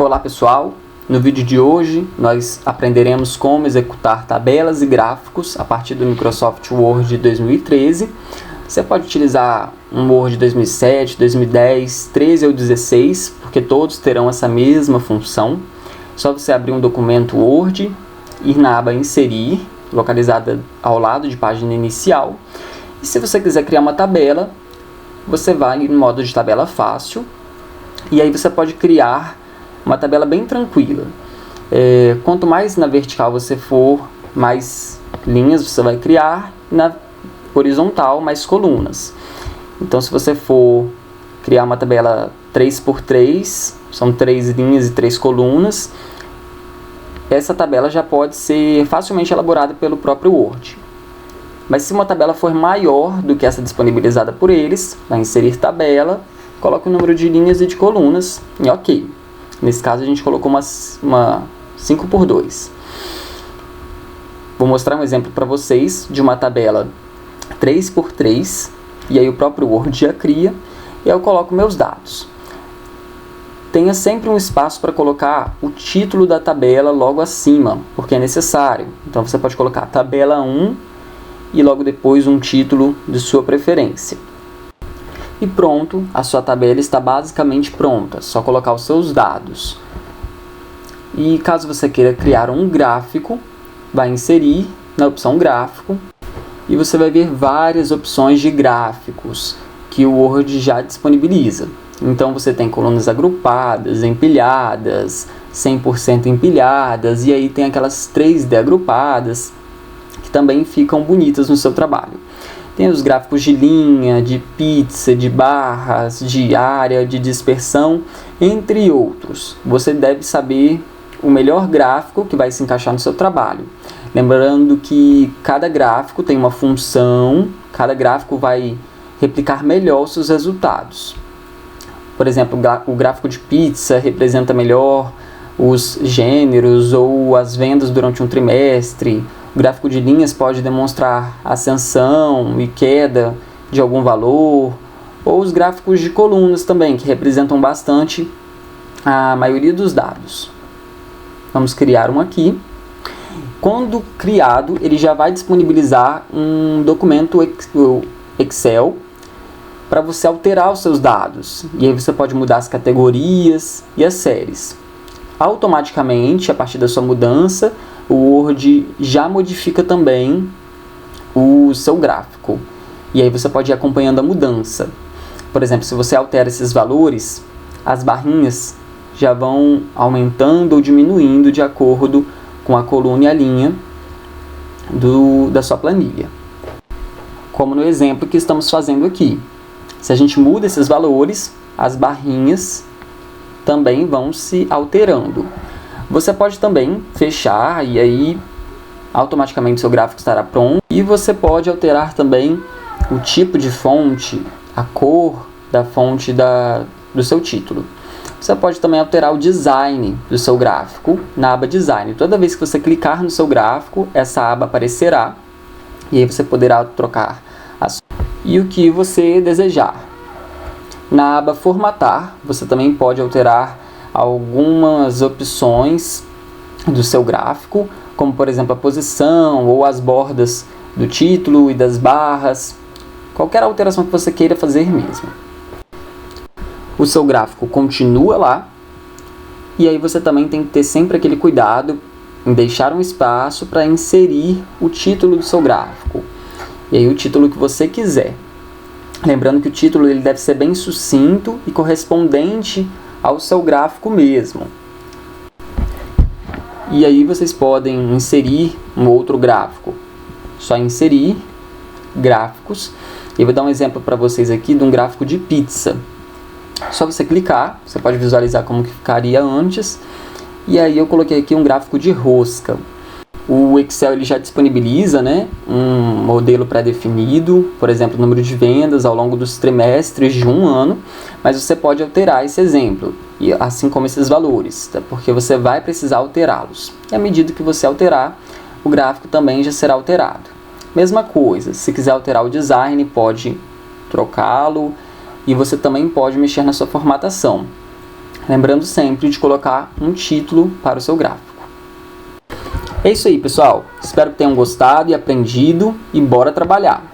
Olá pessoal, no vídeo de hoje nós aprenderemos como executar tabelas e gráficos a partir do Microsoft Word 2013. Você pode utilizar um Word 2007, 2010, 13 ou 16, porque todos terão essa mesma função. Só você abrir um documento Word, ir na aba Inserir, localizada ao lado de página inicial. E se você quiser criar uma tabela, você vai no modo de tabela fácil, e aí você pode criar uma tabela bem tranquila. Quanto mais na vertical você for, mais linhas você vai criar, na horizontal, mais colunas. Então, se você for criar uma tabela 3x3, são 3 linhas e 3 colunas, essa tabela já pode ser facilmente elaborada pelo próprio Word. Mas se uma tabela for maior do que essa disponibilizada por eles, vai inserir tabela, coloque o número de linhas e de colunas e OK. Nesse caso a gente colocou uma 5x2. Vou mostrar um exemplo para vocês de uma tabela 3x3, e aí o próprio Word já cria, e eu coloco meus dados. Tenha sempre um espaço para colocar o título da tabela logo acima, porque é necessário. Então você pode colocar tabela 1 e logo depois um título de sua preferência. E pronto, a sua tabela está basicamente pronta, só colocar os seus dados. E caso você queira criar um gráfico, vai inserir na opção gráfico, e você vai ver várias opções de gráficos que o Word já disponibiliza. Então você tem colunas agrupadas, empilhadas, 100% empilhadas, e aí tem aquelas 3D agrupadas, que também ficam bonitas no seu trabalho. Tem os gráficos de linha, de pizza, de barras, de área, de dispersão, entre outros. Você deve saber o melhor gráfico que vai se encaixar no seu trabalho. Lembrando que cada gráfico tem uma função, cada gráfico vai replicar melhor os seus resultados. Por exemplo, o gráfico de pizza representa melhor os gêneros ou as vendas durante um trimestre. O gráfico de linhas pode demonstrar ascensão e queda de algum valor, ou os gráficos de colunas também, que representam bastante a maioria dos dados. Vamos criar um aqui. Quando criado, ele já vai disponibilizar um documento Excel para você alterar os seus dados. E aí você pode mudar as categorias e as séries. Automaticamente, a partir da sua mudança, o Word já modifica também o seu gráfico. E aí você pode ir acompanhando a mudança. Por exemplo, se você altera esses valores, as barrinhas já vão aumentando ou diminuindo de acordo com a coluna e a linha da sua planilha. Como no exemplo que estamos fazendo aqui. Se a gente muda esses valores, as barrinhas também vão se alterando. Você pode também fechar e aí automaticamente seu gráfico estará pronto. E você pode alterar também o tipo de fonte, a cor da fonte do seu título. Você pode também alterar o design do seu gráfico na aba Design. Toda vez que você clicar no seu gráfico, essa aba aparecerá e aí você poderá trocar e o que você desejar. Na aba Formatar, você também pode alterar algumas opções do seu gráfico, como por exemplo a posição ou as bordas do título e das barras, qualquer alteração que você queira fazer mesmo. O seu gráfico continua lá, e aí você também tem que ter sempre aquele cuidado em deixar um espaço para inserir o título do seu gráfico, e aí o título que você quiser. Lembrando que o título ele deve ser bem sucinto e correspondente ao seu gráfico mesmo. E aí vocês podem inserir um outro gráfico. Só inserir gráficos. Eu vou dar um exemplo para vocês aqui de um gráfico de pizza. Só você clicar, você pode visualizar como que ficaria antes. E aí eu coloquei aqui um gráfico de rosca. O Excel ele já disponibiliza, um modelo pré-definido, por exemplo, o número de vendas ao longo dos trimestres de um ano, mas você pode alterar esse exemplo, assim como esses valores, porque você vai precisar alterá-los. E à medida que você alterar, o gráfico também já será alterado. Mesma coisa, se quiser alterar o design, pode trocá-lo, e você também pode mexer na sua formatação. Lembrando sempre de colocar um título para o seu gráfico. É isso aí, pessoal. Espero que tenham gostado e aprendido, e bora trabalhar!